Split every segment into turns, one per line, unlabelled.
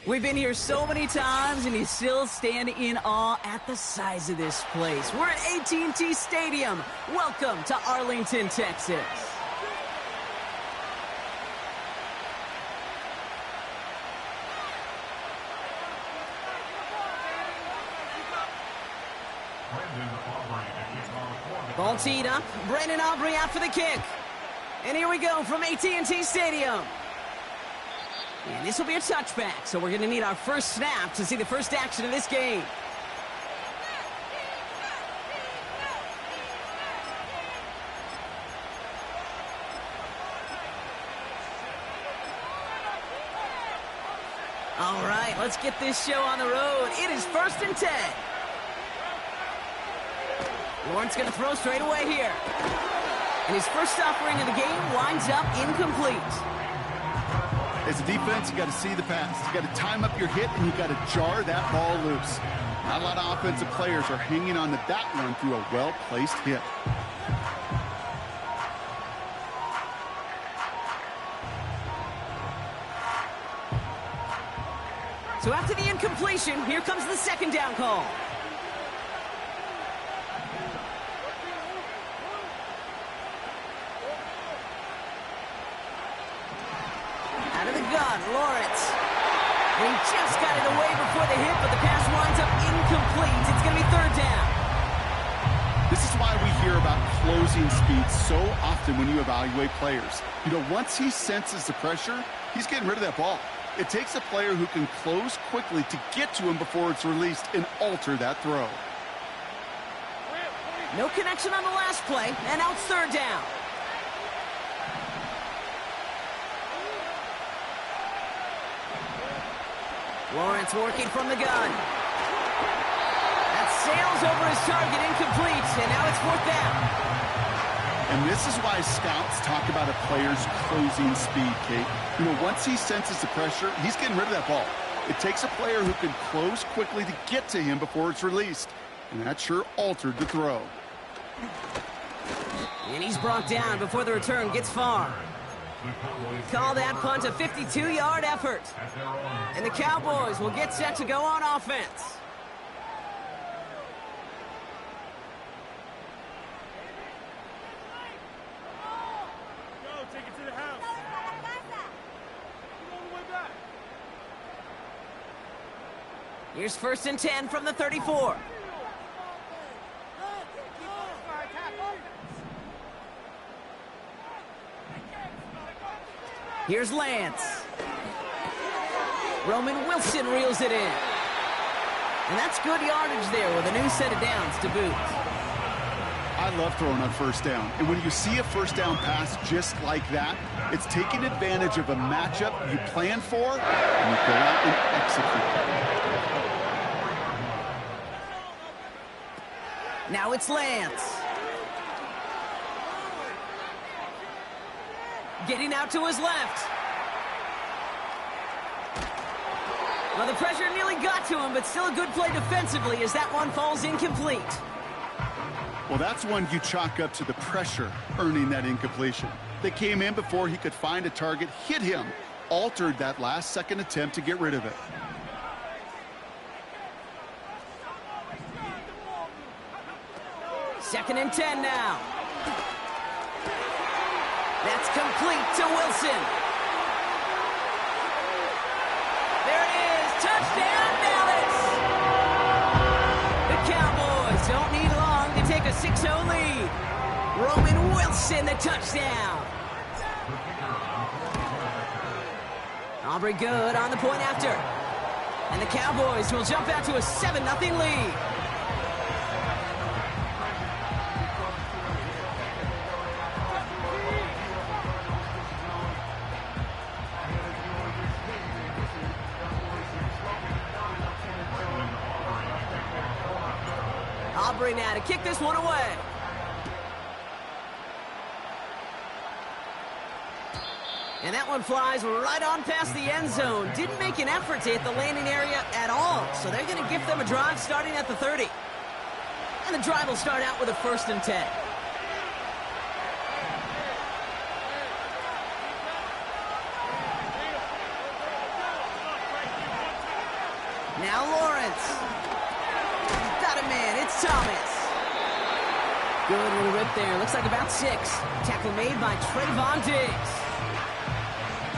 We've been here so many times, and you still stand in awe at the size of this place. We're at AT&T Stadium. Welcome to Arlington, Texas. Ball teed up. Brandon Aubrey out for the kick. And here we go from AT&T Stadium. And this will be a touchback, so we're going to need our first snap to see the first action of this game. All right, let's get this show on the road. It is 1st and 10. Lawrence going to throw straight away here. And his first offering of the game winds up incomplete.
As a defense, you got to see the pass. You got to time up your hit, and you got to jar that ball loose. Not a lot of offensive players are hanging on to that one through a well-placed hit.
So after the incompletion, here comes the second down call. Out of the gun, Lawrence. And he just got it away before the hit, but the pass winds up incomplete. It's going to be 3rd down.
This is why we hear about closing speed so often when you evaluate players. You know, once he senses the pressure, he's getting rid of that ball. It takes a player who can close quickly to get to him before it's released and alter that throw.
No connection on the last play, and now it's 3rd down. Lawrence working from the gun. That sails over his target, incomplete, and now it's 4th down.
And this is why scouts talk about a player's closing speed, Kate. You know, once he senses the pressure, he's getting rid of that ball. It takes a player who can close quickly to get to him before it's released. And that sure altered the throw.
And he's brought down before the return gets far. Call that punt a 52-yard effort. And the Cowboys will get set to go on offense. Here's 1st and 10 from the 34. Here's Lance. Roman Wilson reels it in. And that's good yardage there with a new set of downs to boot.
I love throwing on 1st down. And when you see a 1st down pass just like that, it's taking advantage of a matchup you plan for, and you go out and execute.
Now it's Lance. Getting out to his left. Well, the pressure nearly got to him, but still a good play defensively as that one falls incomplete.
Well, that's one you chalk up to the pressure earning that incompletion. They came in before he could find a target, hit him, altered that last-second attempt to get rid of it.
Second and 10 now. That's complete to Wilson. There it is. Touchdown, Dallas. The Cowboys don't need long to take a 6-0 lead. Roman Wilson, the touchdown. Aubrey good on the point after. And the Cowboys will jump out to a 7-0 lead. Aubrey now to kick this one away. And that one flies right on past the end zone. Didn't make an effort to hit the landing area at all. So they're going to give them a drive starting at the 30. And the drive will start out with a 1st and 10. Now Lawrence. Got a man. It's Thomas. Good little rip there. Looks like about 6. Tackle made by Trayvon Diggs.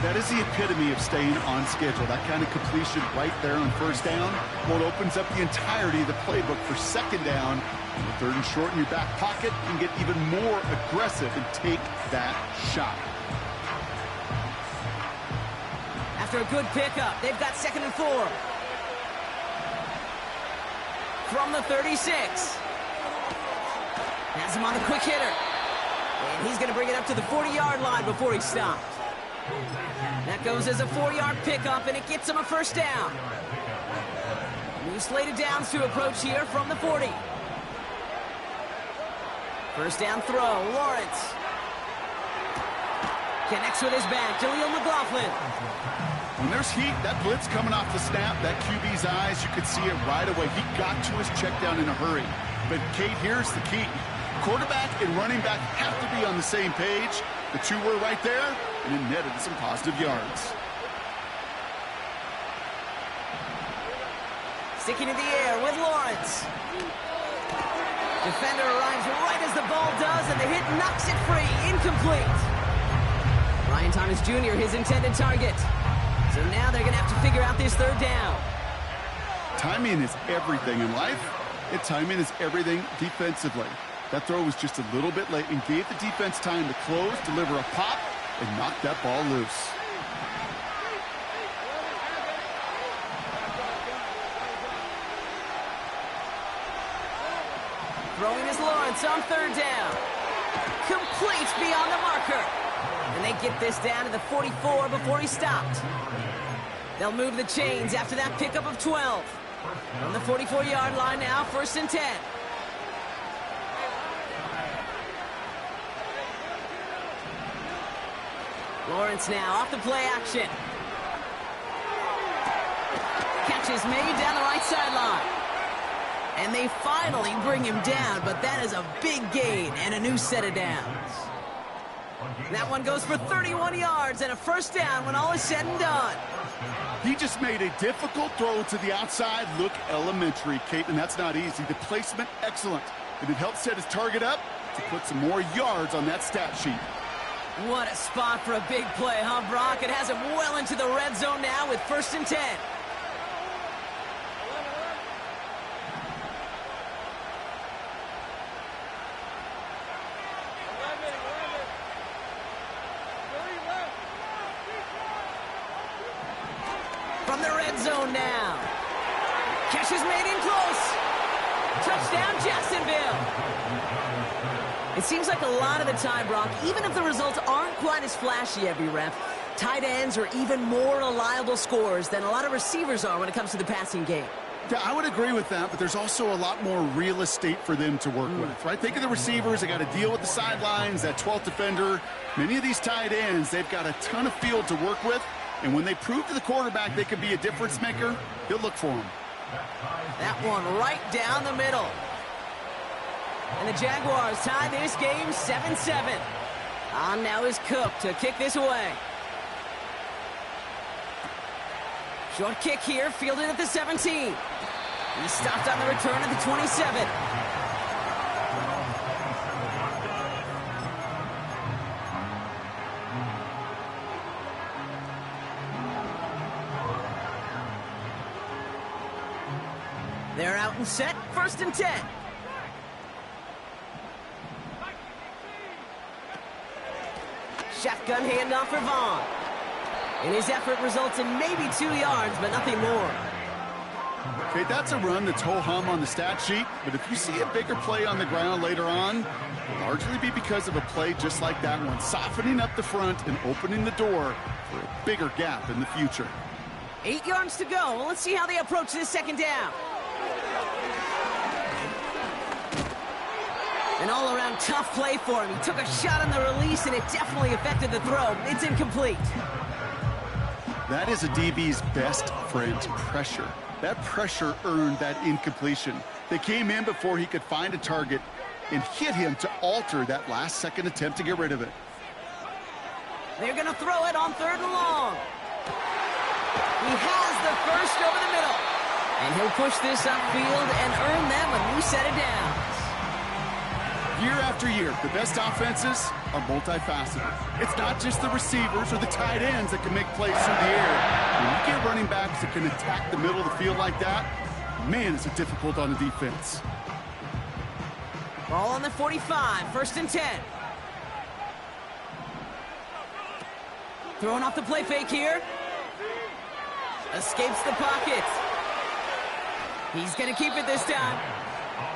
That is the epitome of staying on schedule. That kind of completion right there on first down. Well, it opens up the entirety of the playbook for second down. And third and short in your back pocket, you can get even more aggressive and take that shot.
After a good pickup, they've got 2nd and 4. From the 36. Has him on the quick hitter. And he's going to bring it up to the 40-yard line before he stopped. That goes as a 4-yard pickup, and it gets him a first down. New slated downs to approach here from the 40. First down throw, Lawrence. Connects with his back, Jaleel McLaughlin.
When there's heat, that blitz coming off the snap, that QB's eyes, you could see it right away. He got to his check down in a hurry. But, Kate, here's the key. Quarterback and running back have to be on the same page. The two were right there, and it netted some positive yards.
Sticking in the air with Lawrence. Defender arrives right as the ball does, and the hit knocks it free. Incomplete. Ryan Thomas Jr., his intended target. So now they're going to have to figure out this third down.
Timing is everything in life, and timing is everything defensively. That throw was just a little bit late and gave the defense time to close, deliver a pop, and knock that ball loose.
Throwing is Lawrence on third down. Complete beyond the marker. And they get this down to the 44 before he stopped. They'll move the chains after that pickup of 12. From the 44-yard line now, 1st and 10. Lawrence now off the play action. Catch is made down the right sideline. And they finally bring him down, but that is a big gain and a new set of downs. That one goes for 31 yards and a first down when all is said and done.
He just made a difficult throw to the outside look elementary, Kate, and that's not easy. The placement, excellent. And it helped set his target up to put some more yards on that stat sheet.
What a spot for a big play, huh, Brock? It has him well into the red zone now with 1st and 10. From the red zone now. Catch is made in close. Touchdown, Jacksonville. It seems like a lot of the time, Brock, even if the results aren't quite as flashy every rep, tight ends are even more reliable scorers than a lot of receivers are when it comes to the passing game.
Yeah, I would agree with that, but there's also a lot more real estate for them to work with, right? Think of the receivers. They got to deal with the sidelines, that 12th defender. Many of these tight ends, they've got a ton of field to work with, and when they prove to the quarterback they can be a difference maker, he'll look for them.
That one right down the middle. And the Jaguars tie this game 7-7. On now is Cook to kick this away. Short kick here, fielded at the 17. He stopped on the return at the 27. They're out and set, 1st and 10. Shotgun handoff for Vaughn. And his effort results in maybe 2 yards, but nothing more.
Okay, that's a run that's ho-hum on the stat sheet, but if you see a bigger play on the ground later on, it'll largely be because of a play just like that one, softening up the front and opening the door for a bigger gap in the future.
8 yards to go. Well, let's see how they approach this second down. An all-around tough play for him. He took a shot on the release, and it definitely affected the throw. It's incomplete.
That is a DB's best friend, pressure. That pressure earned that incompletion. They came in before he could find a target and hit him to alter that last-second attempt to get rid of it.
They're going to throw it on 3rd and long. He has the first over the middle. And he'll push this upfield and earn them a new set of downs.
Year after year, the best offenses are multifaceted. It's not just the receivers or the tight ends that can make plays through the air. When you get running backs that can attack the middle of the field like that, man, is it difficult on the defense.
Ball on the 45, 1st and 10. Throwing off the play fake here. Escapes the pocket. He's going to keep it this time.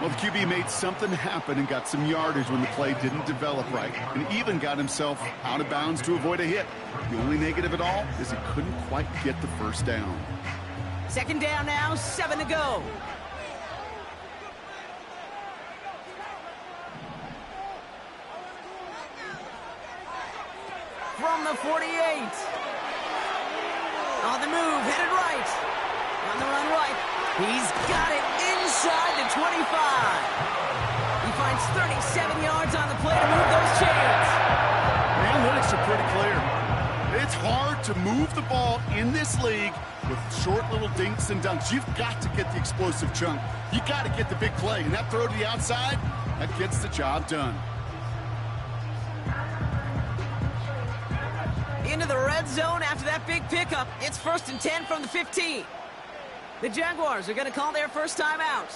Well, the QB made something happen and got some yardage when the play didn't develop right, and even got himself out of bounds to avoid a hit. The only negative at all is he couldn't quite get the first down.
2nd down now, 7 to go. From the 48. On the move, headed right. On the run right. He's got it inside the 25. He finds 37 yards on the play to move those chains.
The analytics are pretty clear. It's hard to move the ball in this league with short little dinks and dunks. You've got to get the explosive chunk. You got to get the big play. And that throw to the outside, that gets the job done.
Into the red zone after that big pickup. It's 1st and 10 from the 15. The Jaguars are going to call their first time out.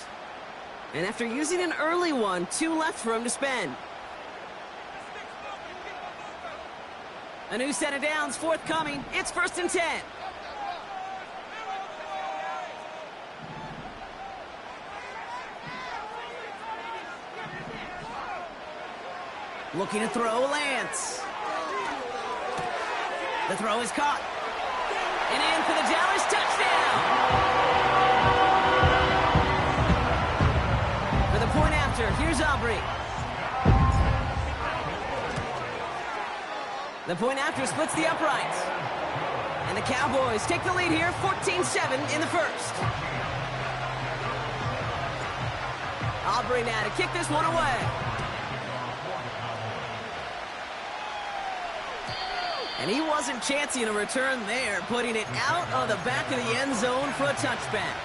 And after using an early one, 2 left for him to spend. A new set of downs forthcoming. It's 1st and 10. Looking to throw, Lance. The throw is caught. And in for the Dallas touchdown. For the point after, here's Aubrey. The point after splits the uprights. And the Cowboys take the lead here, 14-7 in the first. Aubrey now to kick this one away. And he wasn't chancing a return there, putting it out on the back of the end zone for a touchback.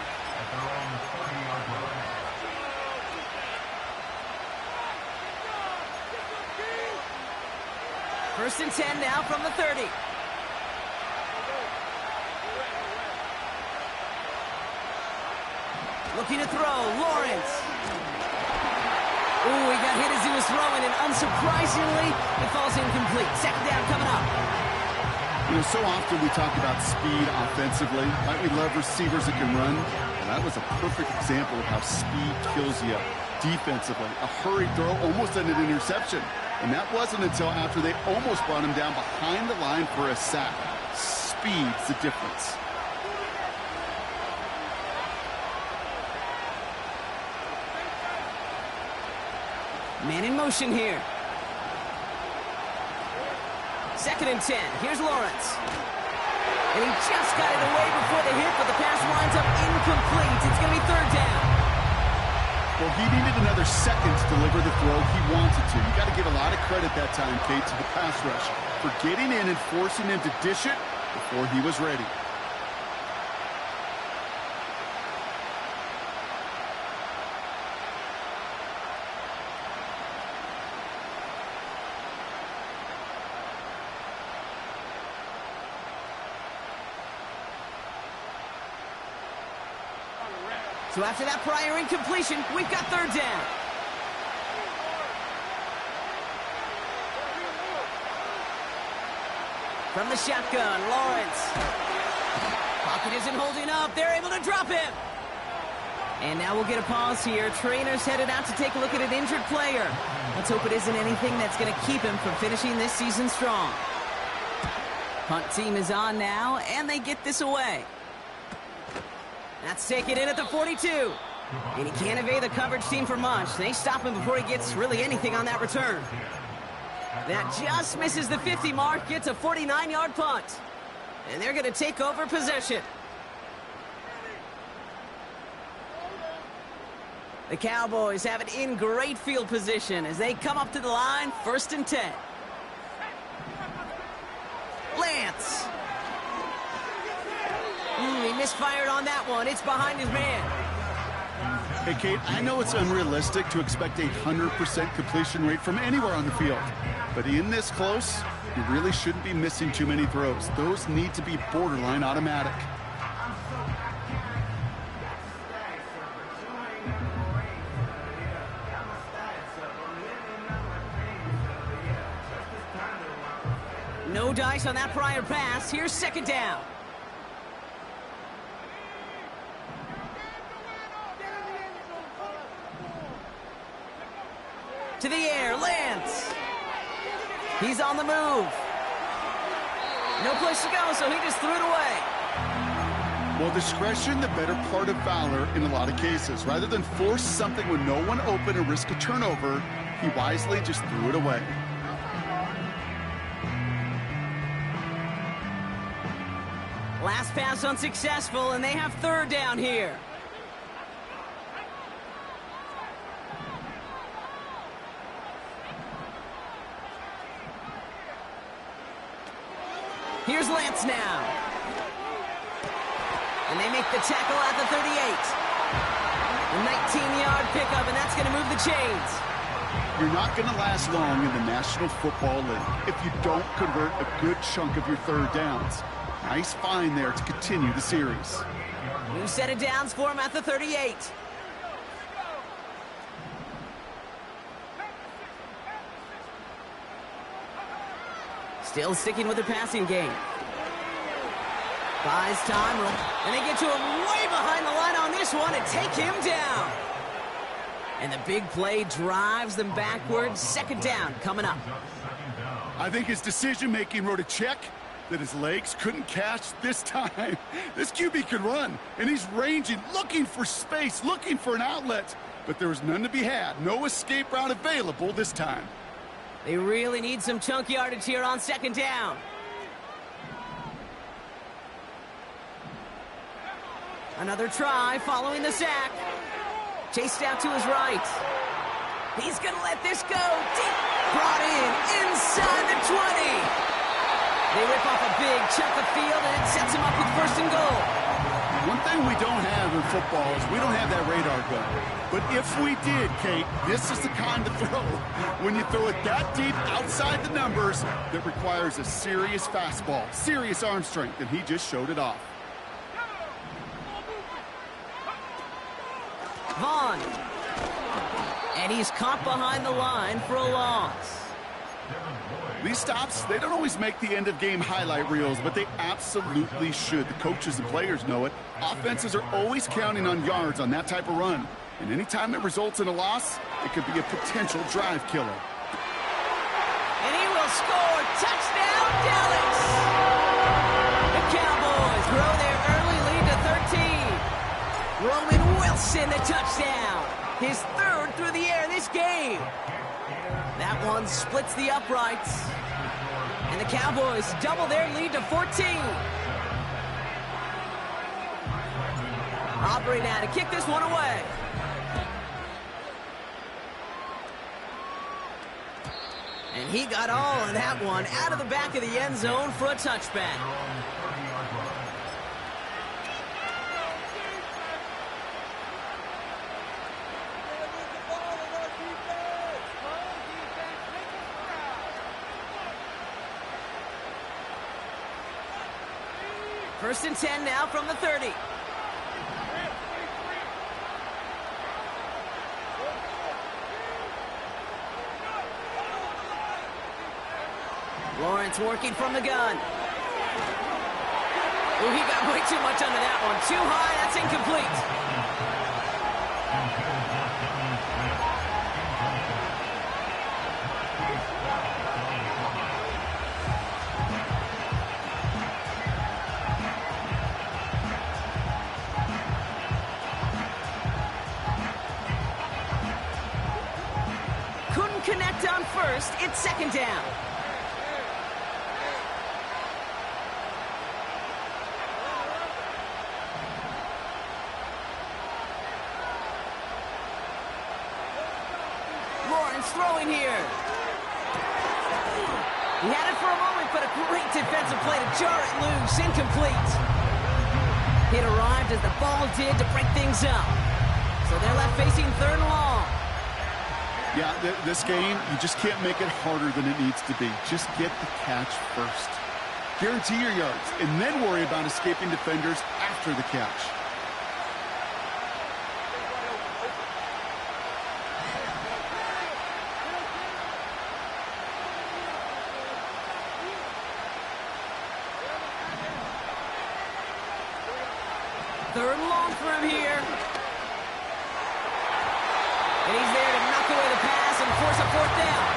First and 10 now from the 30. Looking to throw, Lawrence. Ooh, he got hit as he was throwing, and unsurprisingly, it falls incomplete. 2nd down coming up.
You know, so often we talk about speed offensively. Right? We love receivers that can run. And that was a perfect example of how speed kills you defensively. A hurried throw almost ended an interception. And that wasn't until after they almost brought him down behind the line for a sack. Speed's the difference.
Man in motion here. 2nd and 10. Here's Lawrence. And he just got it away before the hit, but the pass winds up incomplete. It's going to be 3rd down.
Well, he needed another second to deliver the throw he wanted to. You got to give a lot of credit that time, Kate, to the pass rush for getting in and forcing him to dish it before he was ready.
So after that prior incompletion, we've got 3rd down. From the shotgun, Lawrence. Pocket isn't holding up. They're able to drop him. And now we'll get a pause here. Trainer's headed out to take a look at an injured player. Let's hope it isn't anything that's going to keep him from finishing this season strong. Punt team is on now, and they get this away. That's taken in at the 42. And he can't evade the coverage team for much. They stop him before he gets really anything on that return. That just misses the 50 mark, gets a 49-yard punt. And they're going to take over possession. The Cowboys have it in great field position as they come up to the line, 1st and 10. Lance. He misfired on that one. It's behind his man.
Hey, Kate, I know it's unrealistic to expect a 100% completion rate from anywhere on the field. But in this close, you really shouldn't be missing too many throws. Those need to be borderline automatic.
No dice on that prior pass. Here's second down. To the air, Lance. He's on the move. No place to go, so he just threw it away.
Well, discretion, the better part of valor in a lot of cases. Rather than force something with no one open and risk a turnover, he wisely just threw it away.
Last pass unsuccessful, and they have third down here. Here's Lance now. And they make the tackle at the 38. A 19-yard pickup, and that's going to move the chains.
You're not going to last long in the National Football League if you don't convert a good chunk of your third downs. Nice find there to continue the series.
New set of downs for him at the 38. Still sticking with the passing game. Buys time, and they get to him way behind the line on this one and take him down. And the big play drives them backwards. Second down coming up.
I think his decision-making wrote a check that his legs couldn't catch this time. This QB can run, and he's ranging, looking for space, looking for an outlet. But there was none to be had. No escape route available this time.
They really need some chunk yardage here on second down. Another try following the sack. Chased out to his right. He's going to let this go. Deep. Brought in inside the 20. They rip off a big chunk of field, and it sets him up with first and goal.
One thing we don't have in football is we don't have that radar gun. But if we did, Kate, this is the kind of throw. When you throw it that deep outside the numbers, that requires a serious fastball, serious arm strength, and he just showed it off.
Vaughn. And he's caught behind the line for a loss.
These stops, they don't always make the end-of-game highlight reels, but they absolutely should. The coaches and players know it. Offenses are always counting on yards on that type of run. And anytime it results in a loss, it could be a potential drive killer.
And he will score. Touchdown, Dallas! The Cowboys grow their early lead to 13. Roman Wilson, the touchdown. His third through the air this game. That one splits the uprights. And the Cowboys double their lead to 14. Aubrey now to kick this one away. And he got all of that one out of the back of the end zone for a touchback. First and 10 now from the 30. Lawrence working from the gun. Oh, he got way too much under that one. Too high, that's incomplete. Couldn't connect on first. It's second down. Throwing here. He had it for a moment, but a great defensive play to jar it loose. Incomplete. It arrived as the ball did to break things up. So they're left facing 3rd and long.
Yeah, this game, you just can't make it harder than it needs to be. Just get the catch first. Guarantee your yards, and then worry about escaping defenders after the catch.
Third and long for him here. And he's there to knock away the pass and force a 4th down.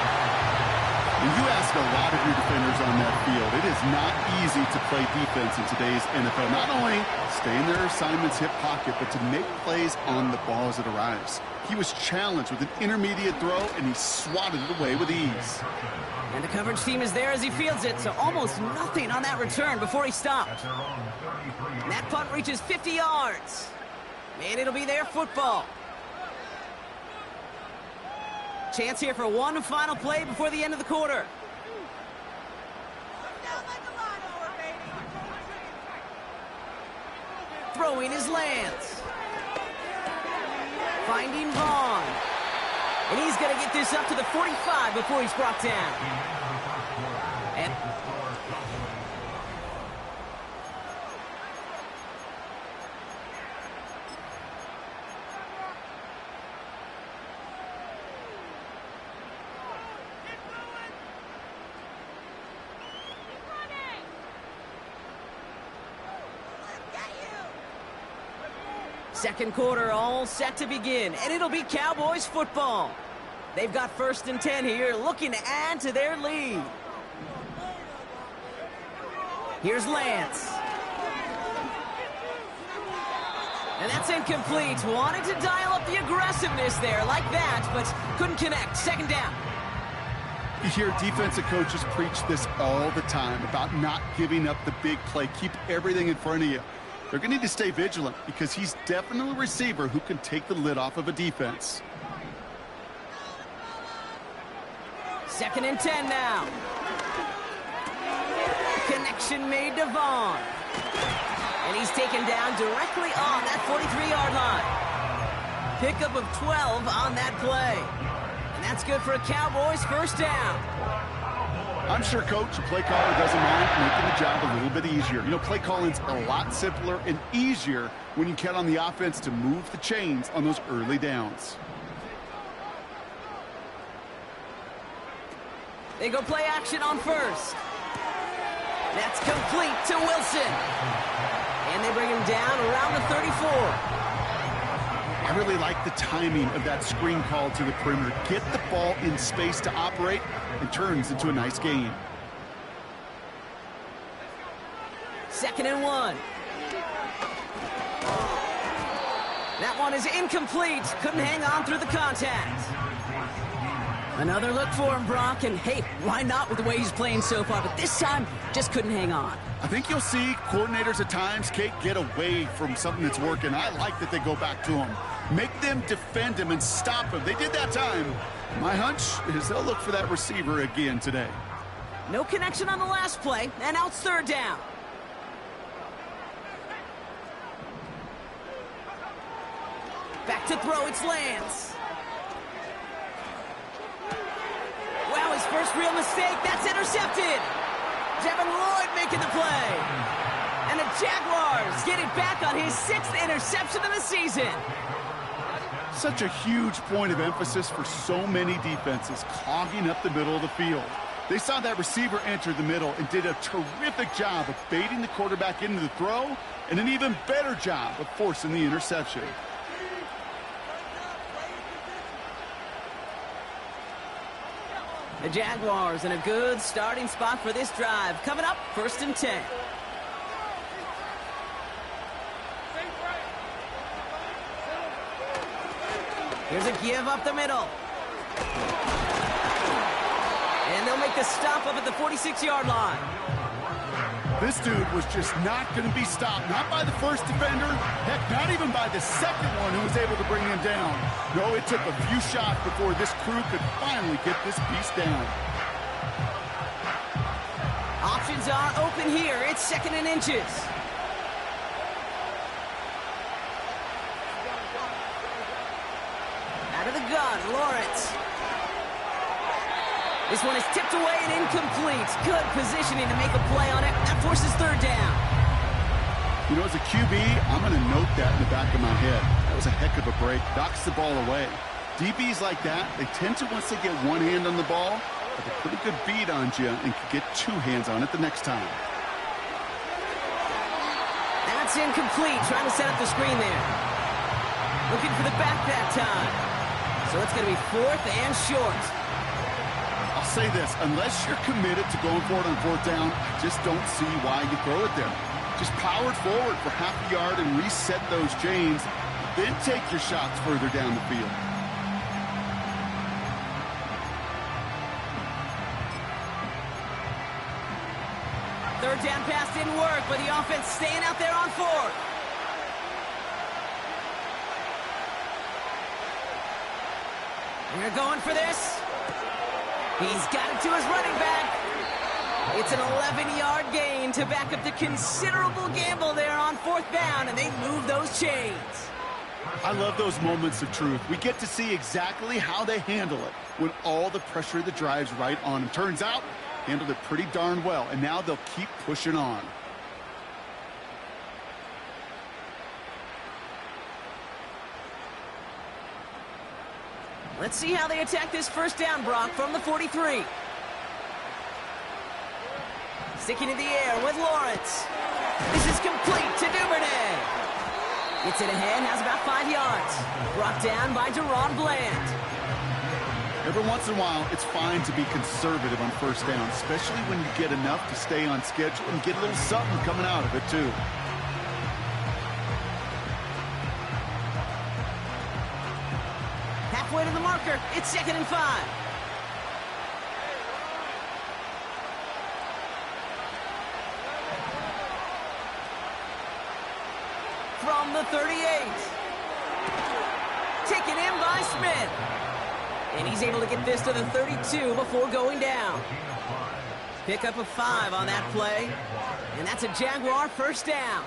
And you ask a lot of your defenders on that field. It is not easy to play defense in today's NFL. Not only stay in their assignment's hip pocket, but to make plays on the ball as it arrives. He was challenged with an intermediate throw, and he swatted it away with ease.
And the coverage team is there as he fields it, so almost nothing on that return before he stopped. And that punt reaches 50 yards. And it'll be their football. Chance here for one final play before the end of the quarter. Throwing is Lance. Finding Vaughn. And he's going to get this up to the 45 before he's brought down. And second quarter all set to begin, and it'll be Cowboys football. They've got 1st and 10 here, looking to add to their lead. Here's Lance. And that's incomplete. Wanted to dial up the aggressiveness there like that, but couldn't connect. 2nd down.
You hear defensive coaches preach this all the time about not giving up the big play. Keep everything in front of you. They're going to need to stay vigilant because he's definitely a receiver who can take the lid off of a defense.
2nd and 10 now. Connection made to Vaughn. And he's taken down directly on that 43-yard line. Pickup of 12 on that play. And that's good for a Cowboys 1st down.
I'm sure Coach, the play caller, doesn't mind making the job a little bit easier. You know, play calling's a lot simpler and easier when you count on the offense to move the chains on those early downs.
They go play action on 1st. That's complete to Wilson. And they bring him down around the 34.
I really like the timing of that screen call to the perimeter. Get the ball in space to operate and turns into a nice gain.
2nd and 1. That one is incomplete. Couldn't hang on through the contact. Another look for him, Brock, and hey, why not with the way he's playing so far? But this time, just couldn't hang on.
I think you'll see coordinators at times, Kate, get away from something that's working. I like that they go back to him. Make them defend him and stop him. They did that time. My hunch is they'll look for that receiver again today.
No connection on the last play, and now it's 3rd down. Back to throw, it's Lance. Wow, his first real mistake, that's intercepted. Devin Lloyd making the play. And the Jaguars get it back on his 6th interception of the season.
Such a huge point of emphasis for so many defenses, clogging up the middle of the field. They saw that receiver enter the middle and did a terrific job of baiting the quarterback into the throw, and an even better job of forcing the interception.
The Jaguars in a good starting spot for this drive. Coming up, 1st and 10. Here's a give up the middle. And they'll make the stop up at the 46-yard line.
This dude was just not going to be stopped. Not by the first defender. Heck, not even by the second one who was able to bring him down. No, it took a few shots before this crew could finally get this beast down.
Options are open here. It's 2nd and inches. gun, Lawrence. This one is tipped away and incomplete. Good positioning to make a play on it. That forces third down.
You know, as a QB, I'm going to note that in the back of my head. That was a heck of a break. Knocks the ball away. DBs like that, they tend to, once they get one hand on the ball, have a pretty good beat on you and can get two hands on it the next time.
That's incomplete. Trying to set up the screen there. Looking for the back that time. So it's going to be 4th and short.
I'll say this, unless you're committed to going for it on 4th down, I just don't see why you throw it there. Just power it forward for half a yard and reset those chains, then take your shots further down the field.
Third down pass didn't work, but the offense staying out there on 4th. They're going for this. He's got it to his running back. It's an 11-yard gain to back up the considerable gamble there on 4th down, and they move those chains.
I love those moments of truth. We get to see exactly how they handle it when all the pressure of the drive's right on them. Turns out, handled it pretty darn well, and now they'll keep pushing on.
Let's see how they attack this first down, Brock, from the 43. Sticking in the air with Lawrence. This is complete to Duvernay. Gets it ahead, has about 5 yards. Brought down by DaRon Bland.
Every once in a while, it's fine to be conservative on first down, especially when you get enough to stay on schedule and get a little something coming out of it, too.
Halfway to the marker, it's 2nd and 5. From the 38. Taken in by Smith. And he's able to get this to the 32 before going down. Pick up a 5 on that play. And that's a Jaguar first down.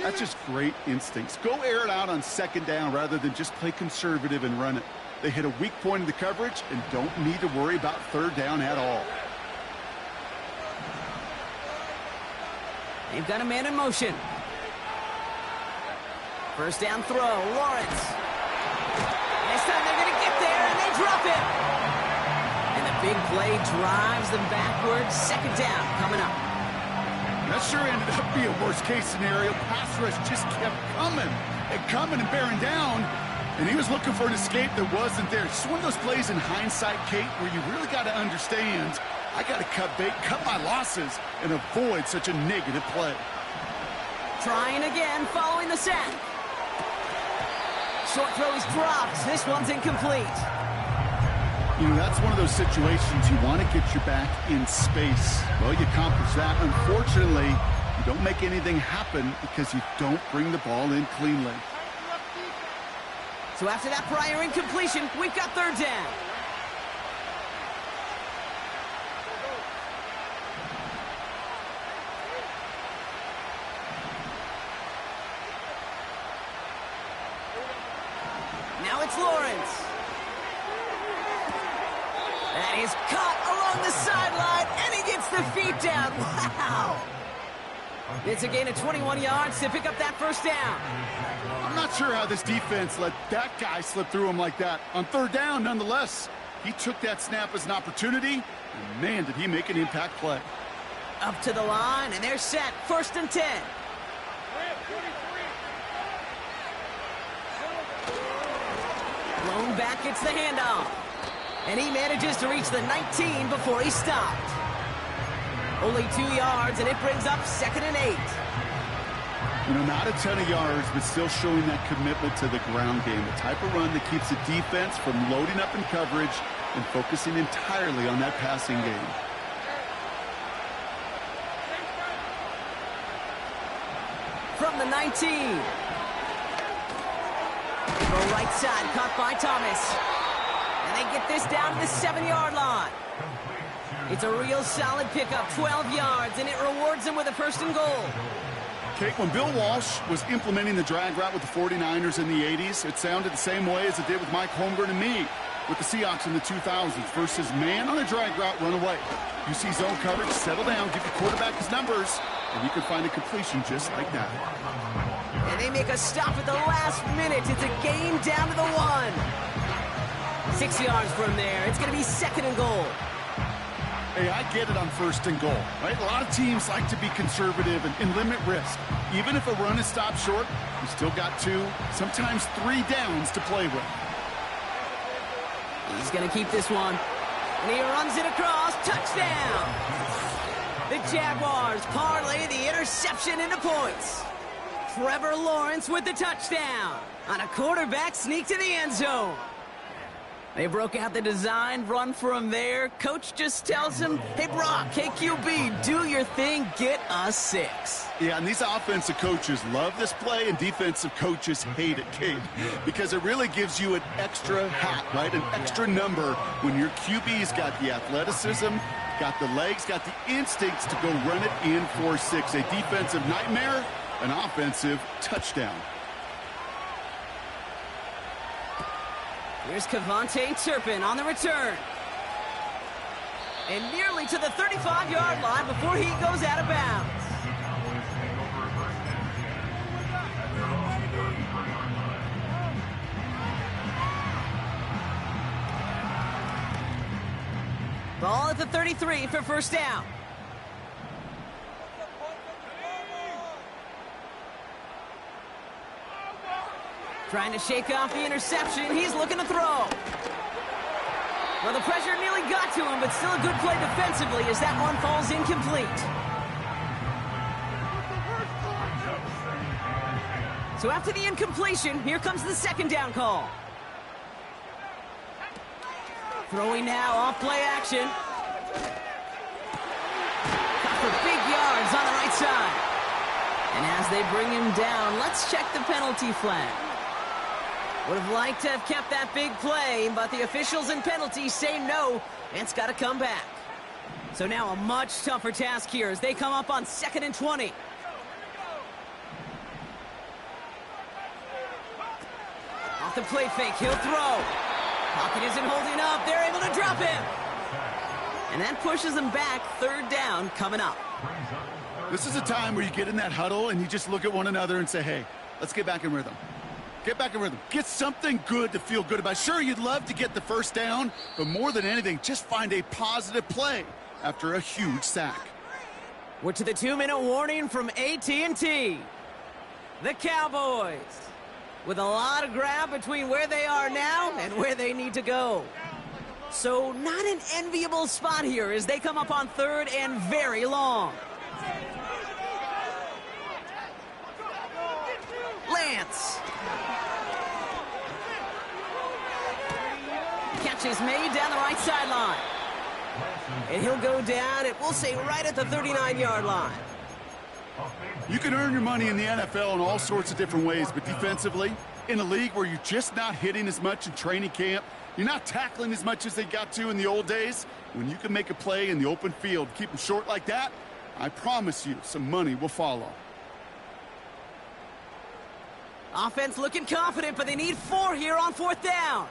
That's just great instincts. Go air it out on 2nd down rather than just play conservative and run it. They hit a weak point in the coverage and don't need to worry about 3rd down at all.
They've got a man in motion. First down throw, Lawrence. This time they're going to get there, and they drop it. And the big play drives them backwards. 2nd down coming up.
That sure ended up being a worst-case scenario. Pass rush just kept coming and bearing down, and he was looking for an escape that wasn't there. Just one of those plays in hindsight, Kate, where you really got to understand, I got to cut bait, cut my losses, and avoid such a negative play.
Trying again following the sack. Short throw is dropped. This one's incomplete.
You know, that's one of those situations you want to get your back in space. Well, you accomplish that. Unfortunately, you don't make anything happen because you don't bring the ball in cleanly.
So after that prior incompletion, we've got 3rd down. Now it's Lawrence. That is caught along the sideline, and he gets the feet down. Wow! It's a gain of 21 yards to pick up that first down.
I'm not sure how this defense let that guy slip through him like that. On 3rd down, nonetheless, he took that snap as an opportunity, and man, did he make an impact play.
Up to the line, and they're set. 1st and 10. Blown back, gets the handoff. And he manages to reach the 19 before he stopped. Only 2 yards, and it brings up 2nd and 8.
You know, not a ton of yards, but still showing that commitment to the ground game. The type of run that keeps the defense from loading up in coverage and focusing entirely on that passing game.
From the 19. Go right side, caught by Thomas. And they get this down to the 7-yard line. It's a real solid pickup, 12 yards, and it rewards them with a 1st and goal.
Kate, when Bill Walsh was implementing the drag route with the 49ers in the 80s, it sounded the same way as it did with Mike Holmgren and me with the Seahawks in the 2000s versus man on a drag route, run away. You see zone coverage, settle down, give your quarterback his numbers, and you can find a completion just like that.
And they make a stop at the last minute. It's a game down to the 1. 6 yards from there. It's going to be 2nd and goal.
Hey, I get it on 1st and goal, right? A lot of teams like to be conservative and limit risk. Even if a run is stopped short, you still got 2, sometimes 3 downs to play with.
He's going to keep this one. And he runs it across. Touchdown! The Jaguars parlay the interception into points. Trevor Lawrence with the touchdown on a quarterback sneak to the end zone. They broke out the design, run from there. Coach just tells him, hey, Brock, hey, QB, do your thing, get us 6.
Yeah, and these offensive coaches love this play, and defensive coaches hate it, Kate, because it really gives you an extra hat, right, an extra number when your QB's got the athleticism, got the legs, got the instincts to go run it in for 6. A defensive nightmare, an offensive touchdown.
Here's Kevontae Turpin on the return. And nearly to the 35-yard line before he goes out of bounds. Ball at the 33 for 1st down. Trying to shake off the interception. He's looking to throw. Well, the pressure nearly got to him, but still a good play defensively as that one falls incomplete. So after the incompletion, here comes the 2nd down call. Throwing now off play action. Got for big yards on the right side. And as they bring him down, let's check the penalty flag. Would have liked to have kept that big play, but the officials and penalties say no, and it's got to come back. So now a much tougher task here as they come up on 2nd and 20. Off the play fake, he'll throw. Pocket isn't holding up, they're able to drop him. And that pushes them back, 3rd down coming up.
This is a time where you get in that huddle and you just look at one another and say, hey, let's get back in rhythm. Get back in rhythm. Get something good to feel good about. Sure, you'd love to get the 1st down, but more than anything, just find a positive play after a huge sack.
We're to the 2-minute warning from AT&T. The Cowboys with a lot of ground between where they are now and where they need to go. So not an enviable spot here as they come up on 3rd and very long. Lance. Catch is made down the right sideline. And he'll go down, and we'll say right at the 39-yard line.
You can earn your money in the NFL in all sorts of different ways, but defensively, in a league where you're just not hitting as much in training camp, you're not tackling as much as they got to in the old days, when you can make a play in the open field, keep them short like that, I promise you some money will follow.
Offense looking confident, but they need 4 here on 4th down.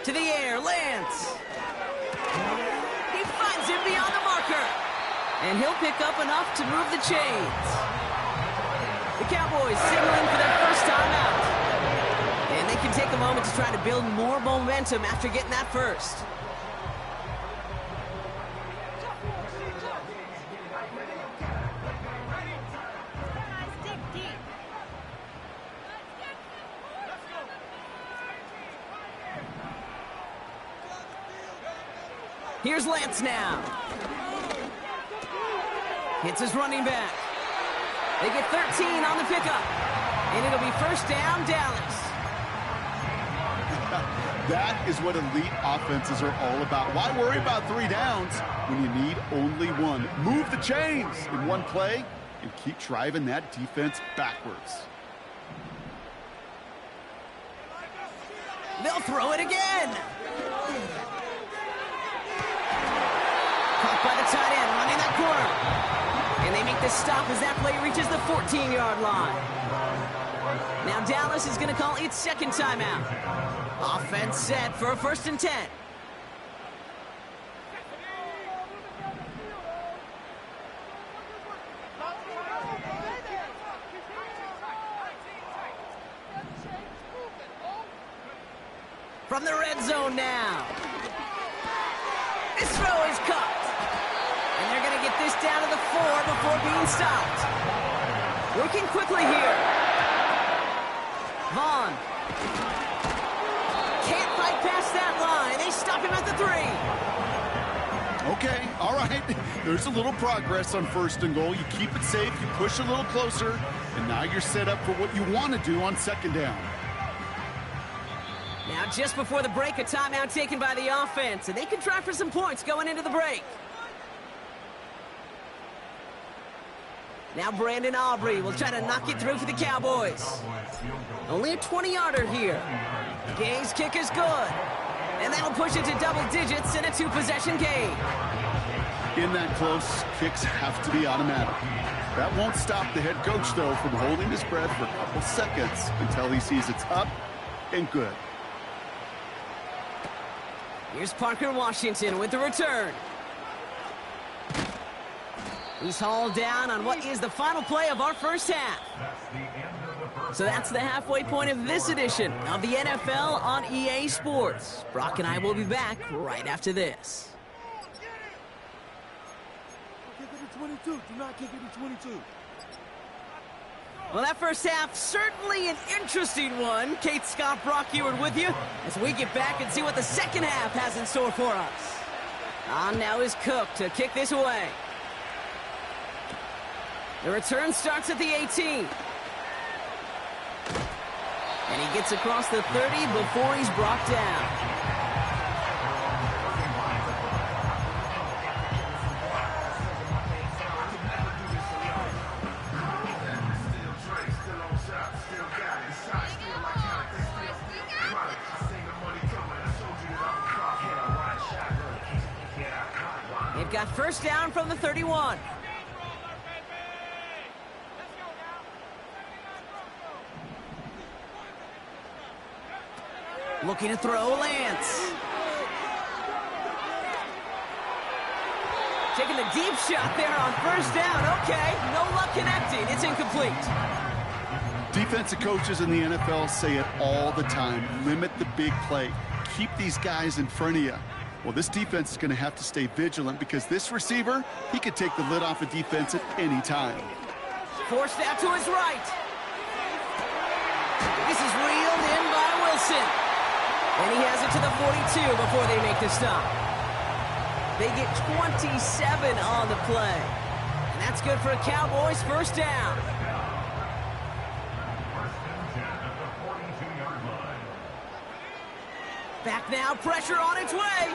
To the air, Lance. He finds him beyond the marker. And he'll pick up enough to move the chains. The Cowboys signaling for their 1st time out. And they can take a moment to try to build more momentum after getting that 1st. Here's Lance now. Hits his running back. They get 13 on the pickup. And it'll be 1st down, Dallas.
That is what elite offenses are all about. Why worry about 3 downs when you need only 1? Move the chains in one play and keep driving that defense backwards.
They'll throw it again. by the tight end, running that corner. And they make the stop as that play reaches the 14-yard line. Now Dallas is going to call its second timeout. Offense set for a 1st and 10. From the red zone now. This throw is caught. And they're going to get this down to the 4 before being stopped. Working quickly here. Vaughn. Can't fight past that line. They stop him at the 3.
Okay, all right. There's a little progress on 1st and goal. You keep it safe, you push a little closer, and now you're set up for what you want to do on 2nd down.
Now, just before the break, a timeout taken by the offense, and they can try for some points going into the break. Now Brandon Aubrey will try to knock it through for the Cowboys. Only a 20-yarder here. Gay's kick is good. And that'll push it to double digits in a 2-possession game.
In that close, kicks have to be automatic. That won't stop the head coach, though, from holding his breath for a couple seconds until he sees it's up and good.
Here's Parker Washington with the return. He's hauled down on what is the final play of our first half. So that's the halfway point of this edition of the NFL on EA Sports. Brock and I will be back right after this.
Kick it to 22. Do not kick it to 22.
Well, that first half, certainly an interesting one. Kate Scott, Brock Ewart with you as we get back and see what the second half has in store for us. On now is Cook to kick this away. The return starts at the 18. And he gets across the 30 before he's brought down. They've got first down from the 31. Looking to throw, Lance. Taking the deep shot there on first down. Okay, no luck connecting. It's incomplete.
Defensive coaches in the NFL say it all the time. Limit the big play. Keep these guys in front of you. Well, this defense is going to have to stay vigilant because this receiver, he could take the lid off a defense at any time.
Forced out to his right. This is reeled in by Wilson. And he has it to the 42 before they make the stop. They get 27 on the play. And that's good for a Cowboys first down. Back now, pressure on its way.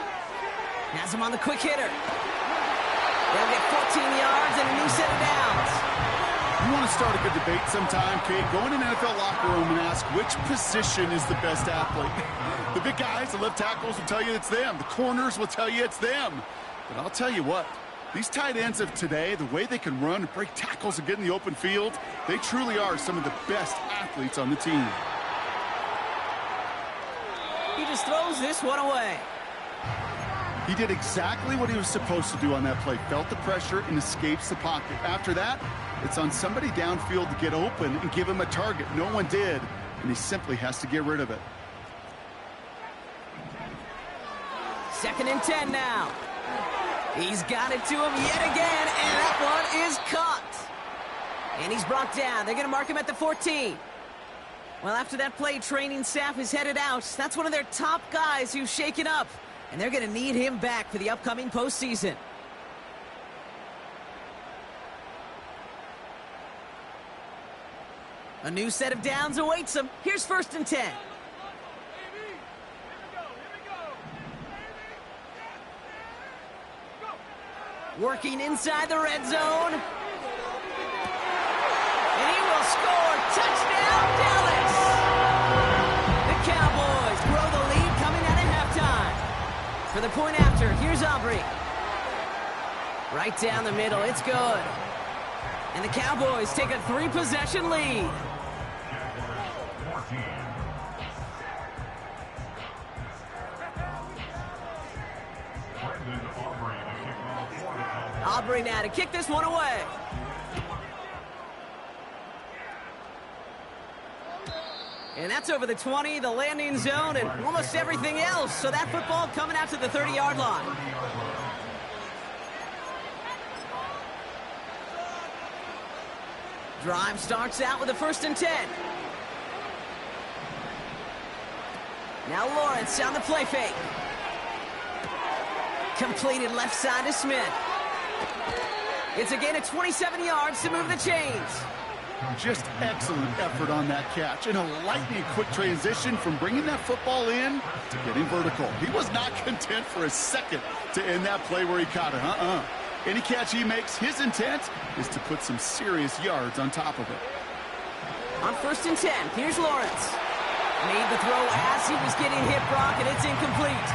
Has him on the quick hitter. They'll get 14 yards and a new set of downs.
You want to start a good debate sometime, Kate? Go in an NFL locker room and ask which position is the best athlete. The big guys, the left tackles will tell you it's them. The corners will tell you it's them. But I'll tell you what, these tight ends of today, the way they can run and break tackles and get in the open field, they truly are some of the best athletes on the team.
He just throws this one away.
He did exactly what he was supposed to do on that play. Felt the pressure and escapes the pocket. After that, it's on somebody downfield to get open and give him a target. No one did, and he simply has to get rid of it.
2nd and 10 now. He's got it to him yet again, and that one is caught. And he's brought down. They're going to mark him at the 14. Well, after that play, training staff is headed out. That's one of their top guys who's shaken up. And they're going to need him back for the upcoming postseason. A new set of downs awaits him. Here's 1st and 10. Working inside the red zone. And he will score. Touchdown, Dallas! The Cowboys grow the lead coming out at halftime. For the point after, here's Aubrey. Right down the middle, it's good. And the Cowboys take a 3-possession lead. Aubrey now to kick this one away. And that's over the 20, the landing zone, and almost everything else. So that football coming out to the 30-yard line. Drive starts out with a 1st and 10. Now Lawrence on the play fake. Completed left side to Smith. It's a gain of 27 yards to move the chains.
Just excellent effort on that catch. And a lightning quick transition from bringing that football in to getting vertical. He was not content for a second to end that play where he caught it. Any catch he makes, his intent is to put some serious yards on top of it.
On 1st and 10, here's Lawrence. Made the throw as he was getting hit, Brock, and it's incomplete.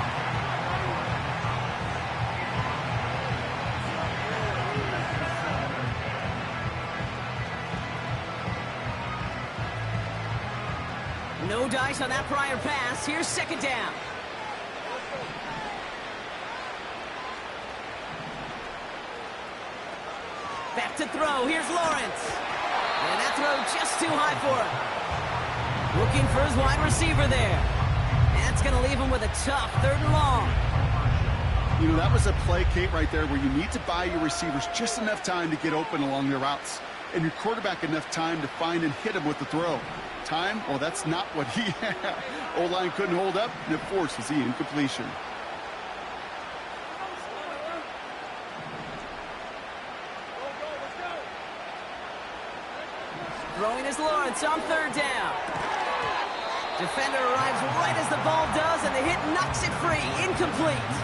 No dice on that prior pass. Here's 2nd down. Back to throw. Here's Lawrence. And that throw just too high for him. Looking for his wide receiver there. That's going to leave him with a tough 3rd and long.
You know, that was a play, Kate, right there where you need to buy your receivers just enough time to get open along their routes. And your quarterback enough time to find and hit him with the throw. Time? Well, that's not what he had. O-line couldn't hold up, and it forces the incompletion.
Throwing is Lawrence on 3rd down. Defender arrives right as the ball does, and the hit knocks it free. Incomplete.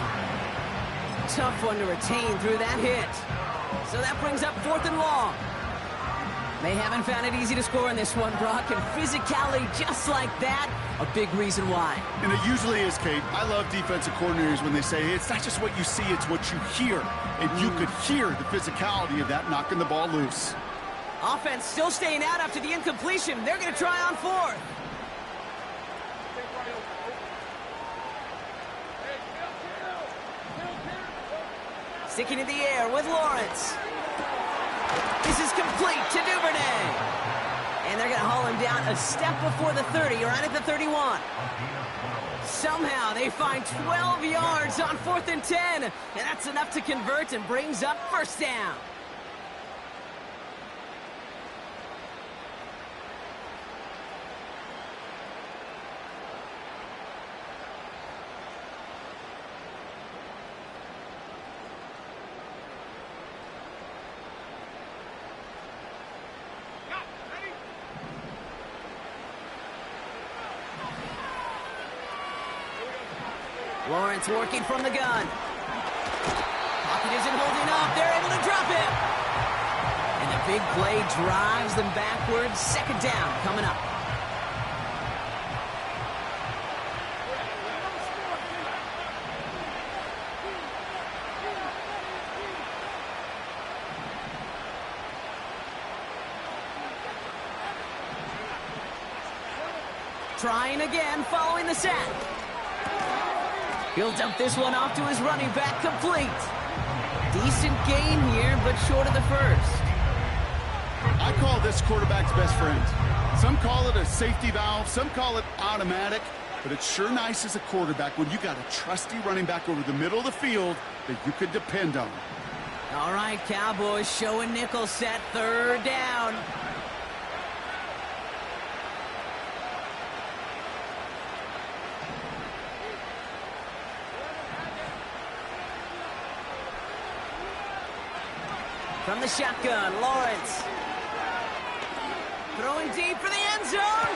Tough one to retain through that hit. So that brings up 4th and long. They haven't found it easy to score in this one, Brock, and physicality just like that, a big reason why.
And it usually is, Kate. I love defensive coordinators when they say, hey, it's not just what you see, it's what you hear. And you could hear the physicality of that knocking the ball loose.
Offense still staying out after the incompletion. They're going to try on 4th. Sticking in the air with Lawrence. This is complete to Duvernay. And they're going to haul him down a step before the 30, right at the 31. Somehow they find 12 yards on 4th and 10. And that's enough to convert and brings up 1st down. Lawrence working from the gun. Pocket isn't holding up. They're able to drop him. And the big play drives them backwards. 2nd down coming up. Trying again following the sack. He'll dump this one off to his running back, complete. Decent gain here, but short of the 1st.
I call this quarterback's best friend. Some call it a safety valve, some call it automatic, but it's sure nice as a quarterback when you got a trusty running back over the middle of the field that you could depend on.
All right, Cowboys showing nickel set, 3rd down. From the shotgun, Lawrence. Throwing deep for the end zone.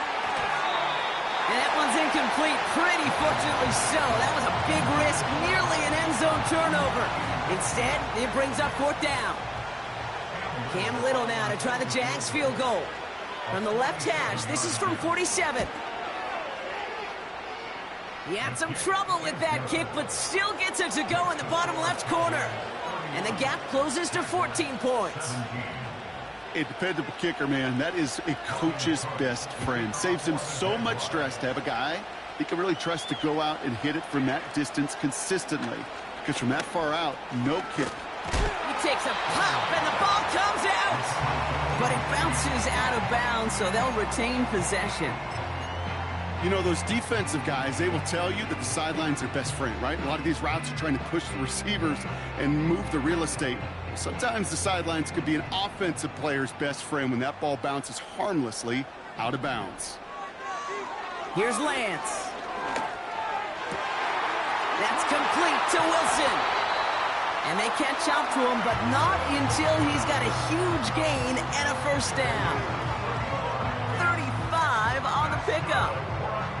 And that one's incomplete, pretty fortunately so. That was a big risk, nearly an end zone turnover. Instead, it brings up 4th down. Cam Little now to try the Jags field goal. From the left hash, this is from 47. He had some trouble with that kick, but still gets it to go in the bottom left corner. And the gap closes to 14 points.
A dependable kicker, man. That is a coach's best friend. Saves him so much stress to have a guy he can really trust to go out and hit it from that distance consistently. Because from that far out, no kick.
He takes a pop, and the ball comes out. But it bounces out of bounds, so they'll retain possession.
You know, those defensive guys, they will tell you that the sideline's their best friend, right? A lot of these routes are trying to push the receivers and move the real estate. Sometimes the sidelines could be an offensive player's best friend when that ball bounces harmlessly out of bounds.
Here's Lance. That's complete to Wilson. And they catch up to him, but not until he's got a huge gain and a first down. 35 on the pickup.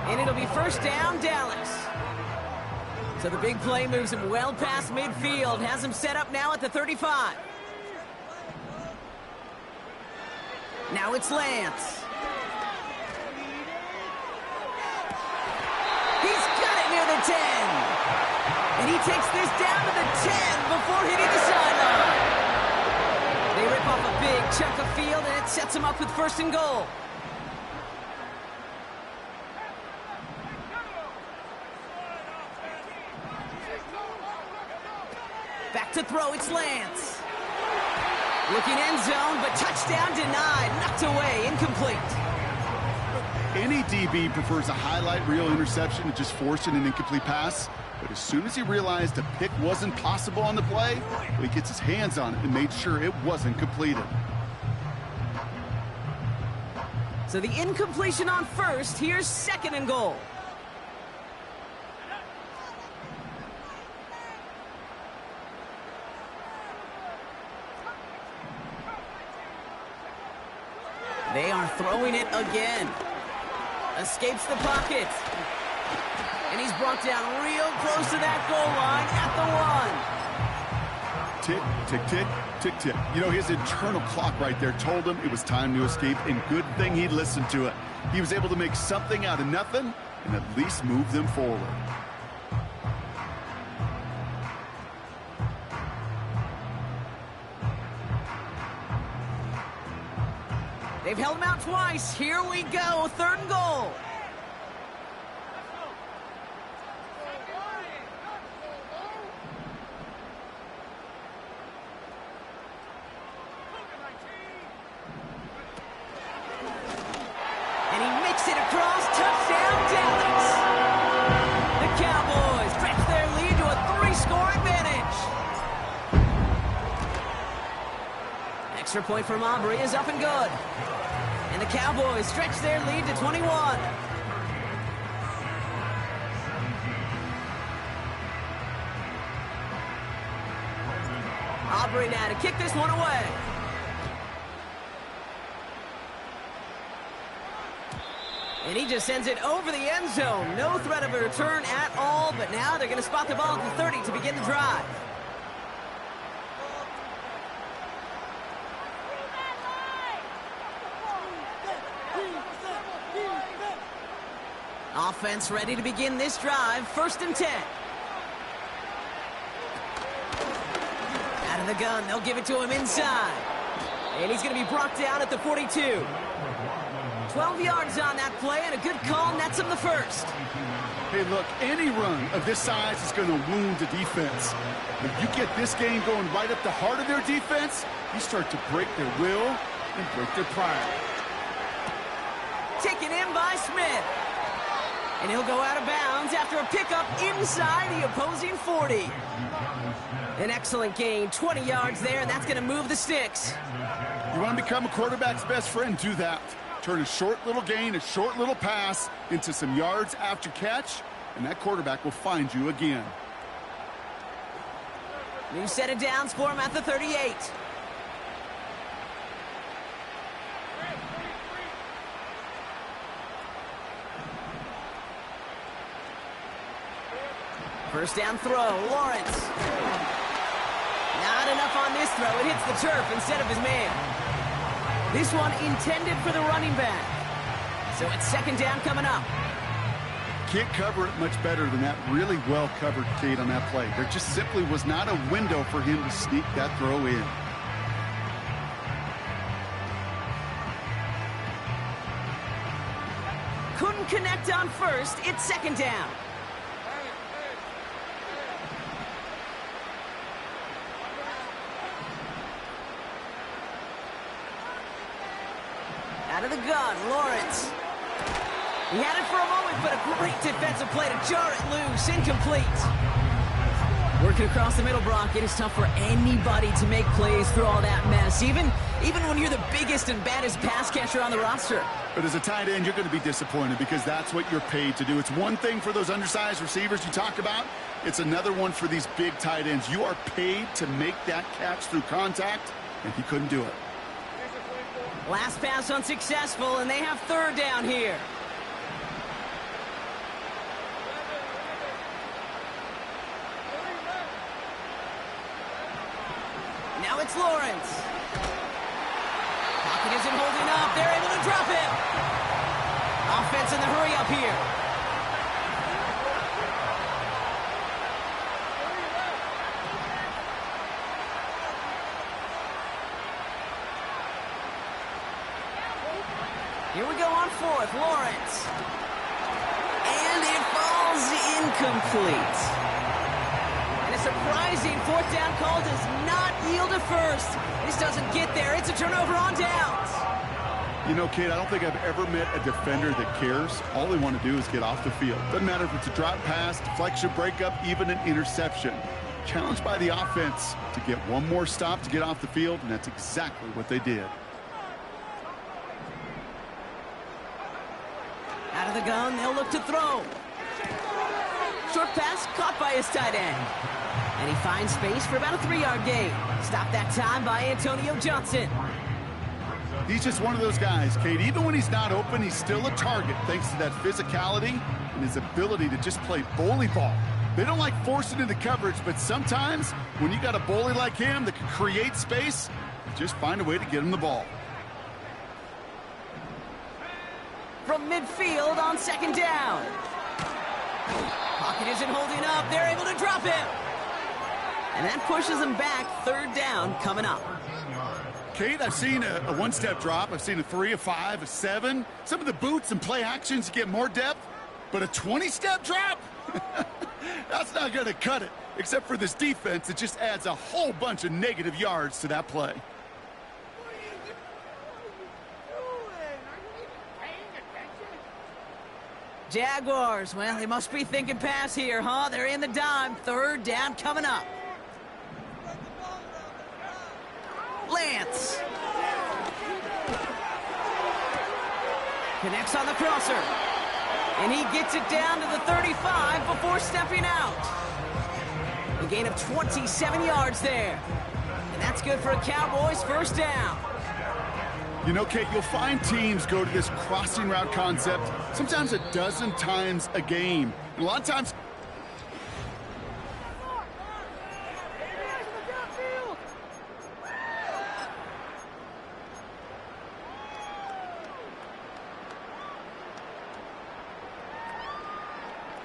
And it'll be first down, Dallas. So the big play moves him well past midfield. Has him set up now at the 35. Now it's Lance. He's got it near the 10. And he takes this down to the 10 before hitting the sideline. They rip off a big chunk of field, and it sets him up with first and goal. Back to throw, it's Lance. Looking end zone, but touchdown denied. Knocked away, incomplete.
Any DB prefers a highlight reel interception to just forcing an incomplete pass. But as soon as he realized a pick wasn't possible on the play, he gets his hands on it and made sure it wasn't completed.
So the incompletion on first. Here's second and goal. They are throwing it again. Escapes the pocket. And he's brought down real close to that goal line at the 1.
Tick, tick, tick, tick, tick. You know, his internal clock right there told him it was time to escape, and good thing he listened to it. He was able to make something out of nothing and at least move them forward.
They've held him out twice. Here we go. Third and goal. And he makes it across. Touchdown, Dallas. The Cowboys stretch their lead to a 3-score advantage. Extra point from Aubrey is up and good. And the Cowboys stretch their lead to 21. Aubrey now to kick this one away. And he just sends it over the end zone. No threat of a return at all, but now they're going to spot the ball at the 30 to begin the drive. Offense ready to begin this drive. First and 10. Out of the gun. They'll give it to him inside. And he's going to be brought down at the 42. 12 yards on that play, and a good call nets him the first.
Hey, look, any run of this size is going to wound the defense. If you get this game going right up the heart of their defense, you start to break their will and break their pride.
Taken in by Smith. And he'll go out of bounds after a pickup inside the opposing 40. An excellent gain, 20 yards there, and that's going to move the sticks.
You want to become a quarterback's best friend, do that. Turn a short little gain, a short little pass into some yards after catch, and that quarterback will find you again.
New set of downs for him at the 38. First down throw, Lawrence. Not enough on this throw. It hits the turf instead of his man. This one intended for the running back. So it's second down coming up.
can't cover it much better than that. Really well covered, Kate, on that play. There just simply was not a window for him to sneak that throw in.
Couldn't connect on first. It's second down. Out of the gun, Lawrence. He had it for a moment, but a great defensive play to jar it loose. Incomplete. Working across the middle, Brock, it is tough for anybody to make plays through all that mess, even when you're the biggest and baddest pass catcher on the roster.
But as a tight end, you're going to be disappointed because that's what you're paid to do. It's one thing for those undersized receivers you talk about. It's another one for these big tight ends. You are paid to make that catch through contact, and he couldn't do it.
Last pass unsuccessful, and they have third down here. Now it's Lawrence. Pocket isn't holding up. They're able to drop him. Offense in the hurry up here. Here we go on fourth. Lawrence. And it falls incomplete. And a surprising fourth down call does not yield a first. This doesn't get there. It's a turnover on downs.
You know, Kate, I don't think I've ever met a defender that cares. All they want to do is get off the field. Doesn't matter if it's a drop pass, deflection, breakup, even an interception. Challenged by the offense to get one more stop to get off the field, and that's exactly what they did.
Out of the gun, they'll look to throw. Short pass caught by his tight end. And he finds space for about a 3-yard gain. Stopped that time by Antonio Johnson.
He's just one of those guys, Kate. Even when he's not open, he's still a target thanks to that physicality and his ability to just play bully ball. They don't like forcing into coverage, but sometimes when you got a bully like him that can create space, just find a way to get him the ball.
From midfield on second down. Pocket isn't holding up. They're able to drop him. And that pushes them back. Third down coming up.
Kate, I've seen a one-step drop. I've seen a 3, a 5, a 7. Some of the boots and play actions get more depth. But a 20-step drop? That's not going to cut it. Except for this defense, it just adds a whole bunch of negative yards to that play.
Jaguars, well, they must be thinking pass here, huh? They're in the dime. Third down coming up. Lance. Connects on the crosser. And he gets it down to the 35 before stepping out. A gain of 27 yards there. And that's good for a Cowboys first down.
You know, Kate, you'll find teams go to this crossing route concept sometimes a dozen times a game. And a lot of times...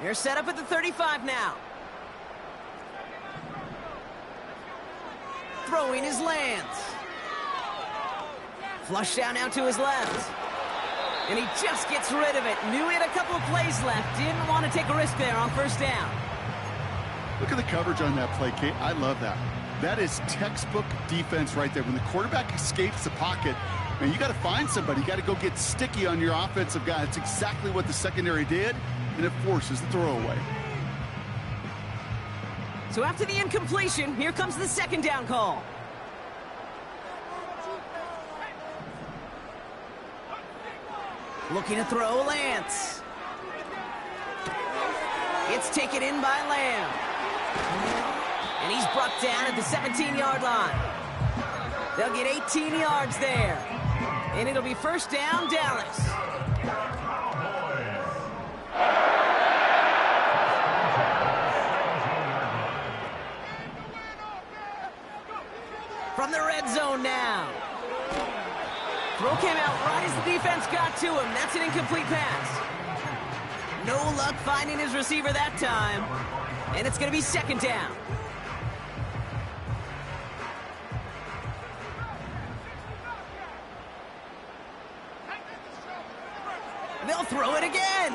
They're set up at the 35 now. Throwing his Lance. Flush down now to his left. And he just gets rid of it. Knew he had a couple of plays left. Didn't want to take a risk there on first down.
Look at the coverage on that play, Kate. I love that. That is textbook defense right there. When the quarterback escapes the pocket, man, you got to find somebody. You got to go get sticky on your offensive guy. It's exactly what the secondary did, and it forces the throwaway.
So after the incompletion, here comes the second down call. Looking to throw, Lance. It's taken in by Lamb. And he's brought down at the 17-yard line. They'll get 18 yards there. And it'll be first down, Dallas. From the red zone now. Throw came out right as the defense got to him. That's an incomplete pass. No luck finding his receiver that time. And it's going to be second down. They'll throw it again.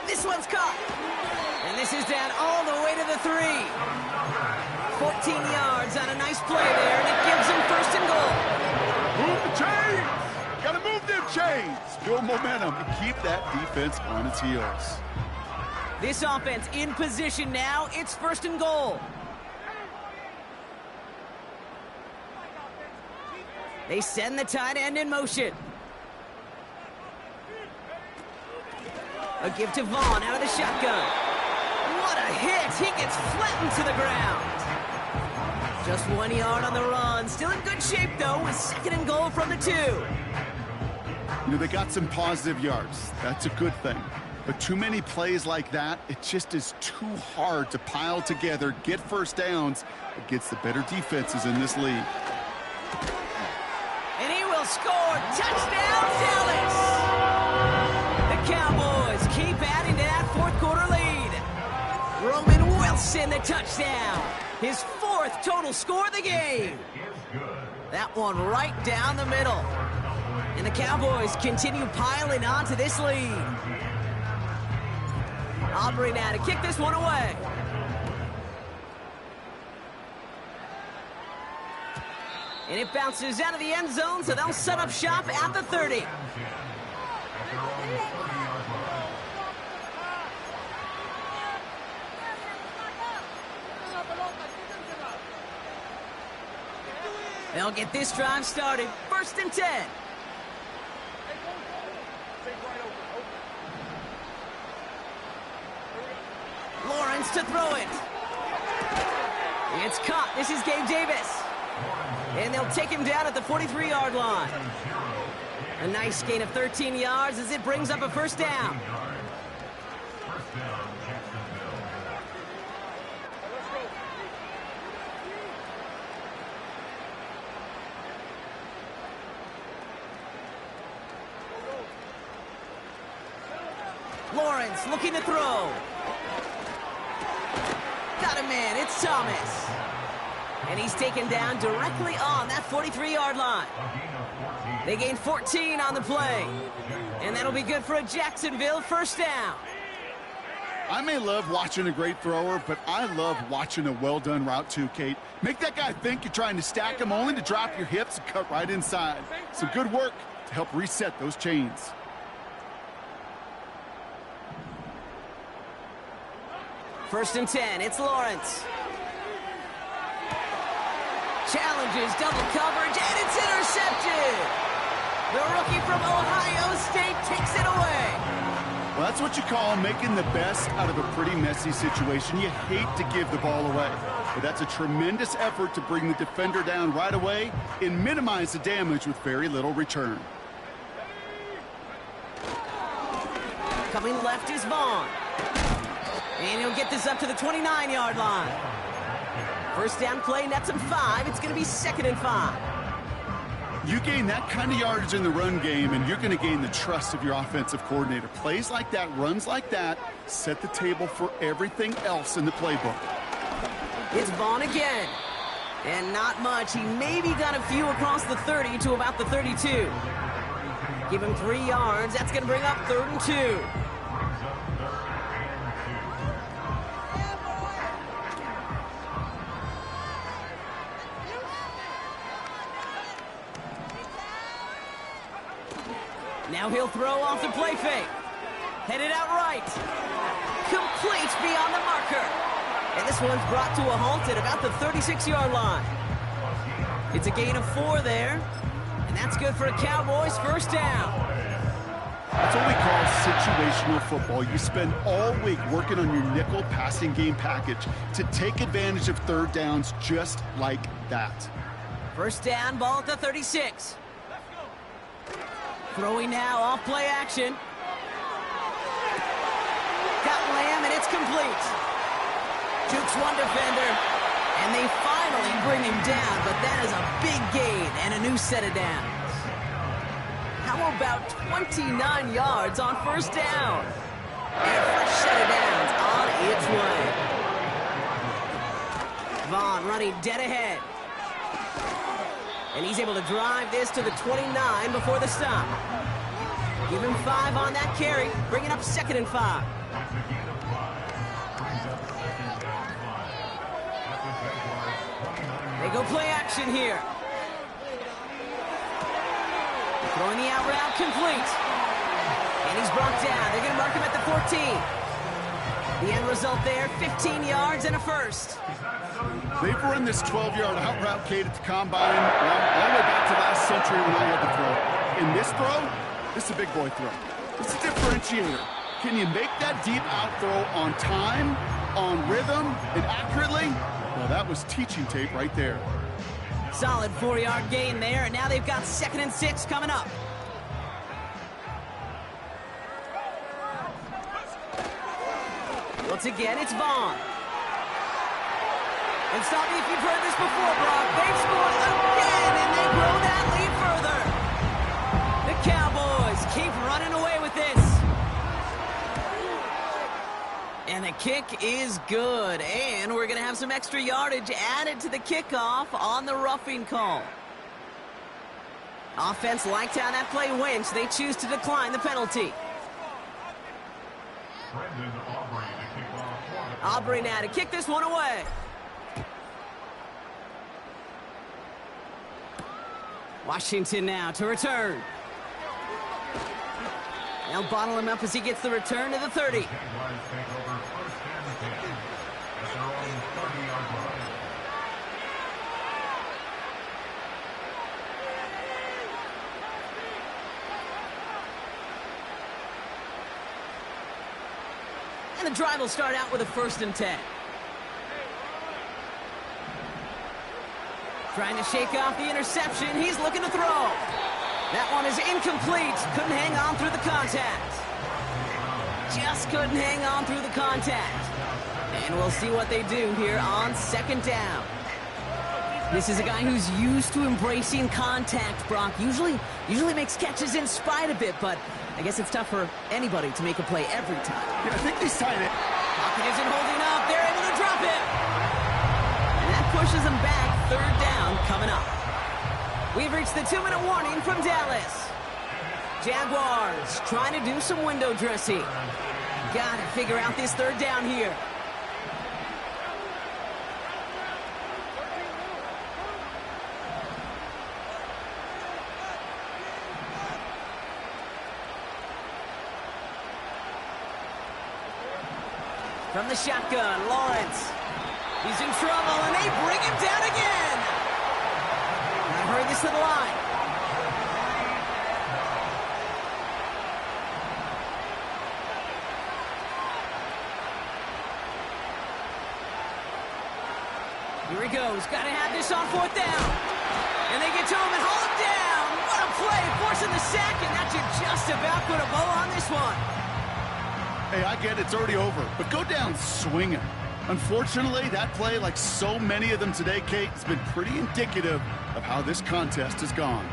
This one's caught. And this is down all the way to the 3. 14 yards on a nice play there, and it gives him first and goal.
Move the chains! Gotta move them chains! Build momentum and keep that defense on its heels.
This offense in position now. It's first and goal. They send the tight end in motion. A give to Vaughn out of the shotgun. What a hit! He gets flattened to the ground. Just 1 yard on the run. Still in good shape, though, with second and goal from the 2.
You know, they got some positive yards. That's a good thing. But too many plays like that, it just is too hard to pile together, get first downs against the better defenses in this league.
And he will score. Touchdown, Dallas! The Cowboys keep adding to that fourth quarter lead. Roman Wilson, the touchdown. His 4th total score of the game. That one right down the middle. And the Cowboys continue piling on to this lead. Aubrey now to kick this one away. And it bounces out of the end zone, so they'll set up shop at the 30. They'll get this drive started. First and 10. Lawrence to throw it. It's caught. This is Gabe Davis. And they'll take him down at the 43-yard line. A nice gain of 13 yards as it brings up a first down. Lawrence looking to throw. Got a man. It's Thomas. And he's taken down directly on that 43-yard line. They gain 14 on the play. And that'll be good for a Jacksonville first down.
I may love watching a great thrower, but I love watching a well-done route too, Kate. Make that guy think you're trying to stack him only to drop your hips and cut right inside. Some good work to help reset those chains.
First and 10, it's Lawrence. Challenges double coverage, and it's intercepted. The rookie from Ohio State takes it away.
Well, that's what you call making the best out of a pretty messy situation. You hate to give the ball away, but that's a tremendous effort to bring the defender down right away and minimize the damage with very little return.
Coming left is Vaughn. And he'll get this up to the 29-yard line. First down play, nets him 5. It's going to be second and 5.
You gain that kind of yardage in the run game, and you're going to gain the trust of your offensive coordinator. Plays like that, runs like that, set the table for everything else in the playbook.
It's Vaughn again. And not much. He maybe got a few across the 30 to about the 32. Give him 3 yards. That's going to bring up 3rd and 2. Now he'll throw off the play fake. Headed out right. Complete beyond the marker. And this one's brought to a halt at about the 36-yard line. It's a gain of 4 there. And that's good for a Cowboys first down.
That's what we call situational football. You spend all week working on your nickel passing game package to take advantage of third downs just like that.
First down, ball at the 36. Throwing now, off play action. Got Lamb, and it's complete. Jukes one defender, and they finally bring him down, but that is a big gain and a new set of downs. How about 29 yards on first down? And first set of downs on its way. Vaughn running dead ahead. And he's able to drive this to the 29 before the stop. Give him 5 on that carry, bringing up 2nd and 5. They go play action here. Throwing the out route complete. And he's brought down. They're going to mark him at the 14. The end result there, 15 yards and a first.
They've run this 12-yard out route, Kate, at the combine, all the way back to last century when I had to throw. In this throw, this is a big boy throw. It's a differentiator. Can you make that deep out throw on time, on rhythm, and accurately? Well, that was teaching tape right there.
Solid 4-yard gain there, and now they've got 2nd and 6 coming up. Once again, it's Vaughn. And stop me if you've heard this before, Brock. They've scored again, and they grow that lead further. The Cowboys keep running away with this. And the kick is good. And we're going to have some extra yardage added to the kickoff on the roughing call. Offense liked how that play went, so they choose to decline the penalty. Aubrey now to kick this one away. Washington now to return. They'll bottle him up as he gets the return to the 30. And the drive will start out with a 1st and 10. Trying to shake off the interception. He's looking to throw. That one is incomplete. Couldn't hang on through the contact. Just couldn't hang on through the contact. And we'll see what they do here on 2nd down. This is a guy who's used to embracing contact, Brock. Usually makes catches in spite of it, but I guess it's tough for anybody to make a play every time.
Yeah, I think they signed it.
Pocket isn't holding up. They're able to drop it. And that pushes them back. 3rd down coming up. We've reached the 2-minute warning from Dallas. Jaguars trying to do some window dressing. Got to figure out this 3rd down here. From the shotgun, Lawrence. He's in trouble, and they bring him down again. And I heard this to the line. Here he goes. Got to have this on 4th down. And they get to him and haul him down. What a play, forcing the sack, and that should just about put a bow on this one.
Hey, I get it, it's already over, but go down swinging. Unfortunately, that play, like so many of them today, Kate, has been pretty indicative of how this contest has gone.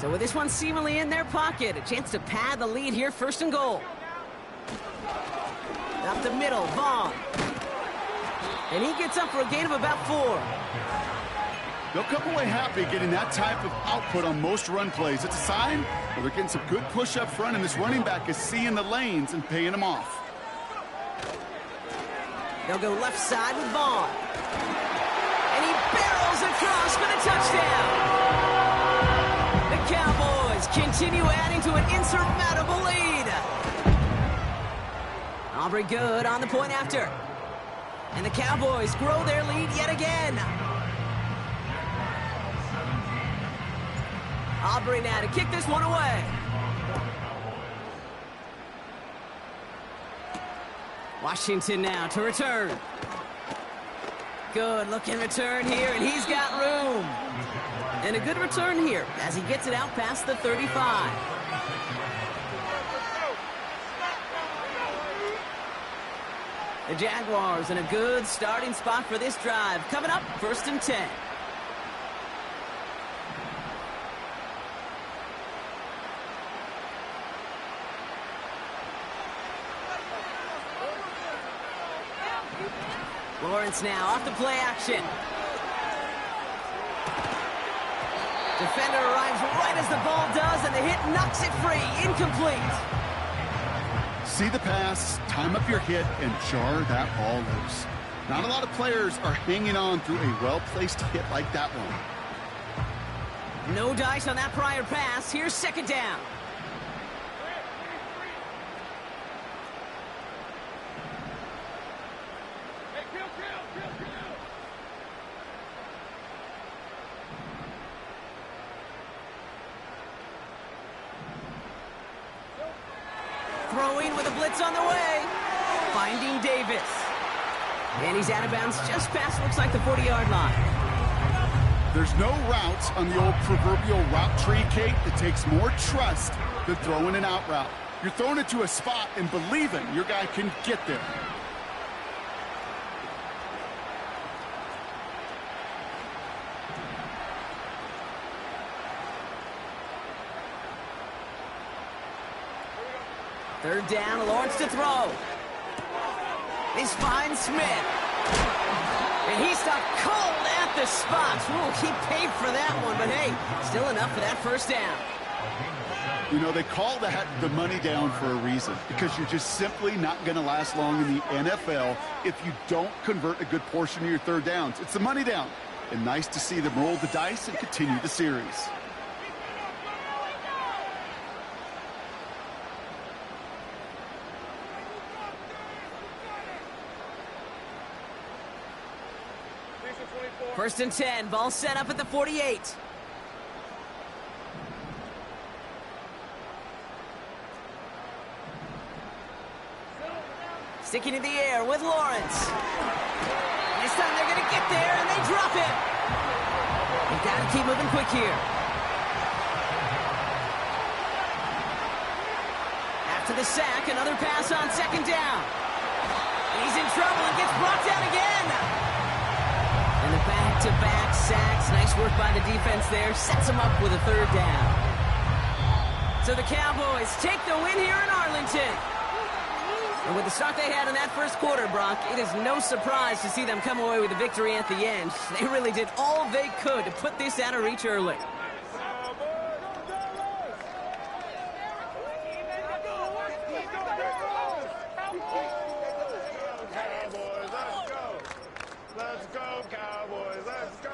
So with this one seemingly in their pocket, a chance to pad the lead here, 1st and goal. Up the middle, Vaughn. And he gets up for a gain of about 4.
They'll come away happy getting that type of output on most run plays. It's a sign where they're getting some good push up front, and this running back is seeing the lanes and paying them off.
They'll go left side with Vaughn. And he barrels across for the touchdown. The Cowboys continue adding to an insurmountable lead. Aubrey good on the point after. And the Cowboys grow their lead yet again. Aubrey now to kick this one away. Washington now to return. Good looking return here, and he's got room. And a good return here as he gets it out past the 35. The Jaguars in a good starting spot for this drive. Coming up, 1st and 10. Lawrence now off the play action. Defender arrives right as the ball does, and the hit knocks it free. Incomplete.
See the pass, time up your hit, and jar that ball loose. Not a lot of players are hanging on through a well-placed hit like that one.
No dice on that prior pass. Here's second down. Throwing with a blitz on the way. Finding Davis. And he's out of bounds just past, looks like, the 40-yard line.
There's no routes on the old proverbial route tree, Kate. It takes more trust than throwing an out route. You're throwing it to a spot and believing your guy can get there.
Third down, Lawrence to throw. He's fine Smith. And he stopped cold at the spots. Ooh, he paid for that one, but hey, still enough for that first down.
You know, they call that the money down for a reason, because you're just simply not going to last long in the NFL if you don't convert a good portion of your third downs. It's the money down. And nice to see them roll the dice and continue the series.
First and 10, ball set up at the 48. Sticking in the air with Lawrence. This time they're going to get there, and they drop it. They've got to keep moving quick here. After the sack, another pass on second down. He's in trouble and gets brought down again. And the back-to-back sacks. Nice work by the defense there. Sets him up with a third down. So the Cowboys take the win here in Arlington. And with the start they had in that first quarter, Brock, it is no surprise to see them come away with a victory at the end. They really did all they could to put this out of reach early.
Let's go, Cowboys. Let's go.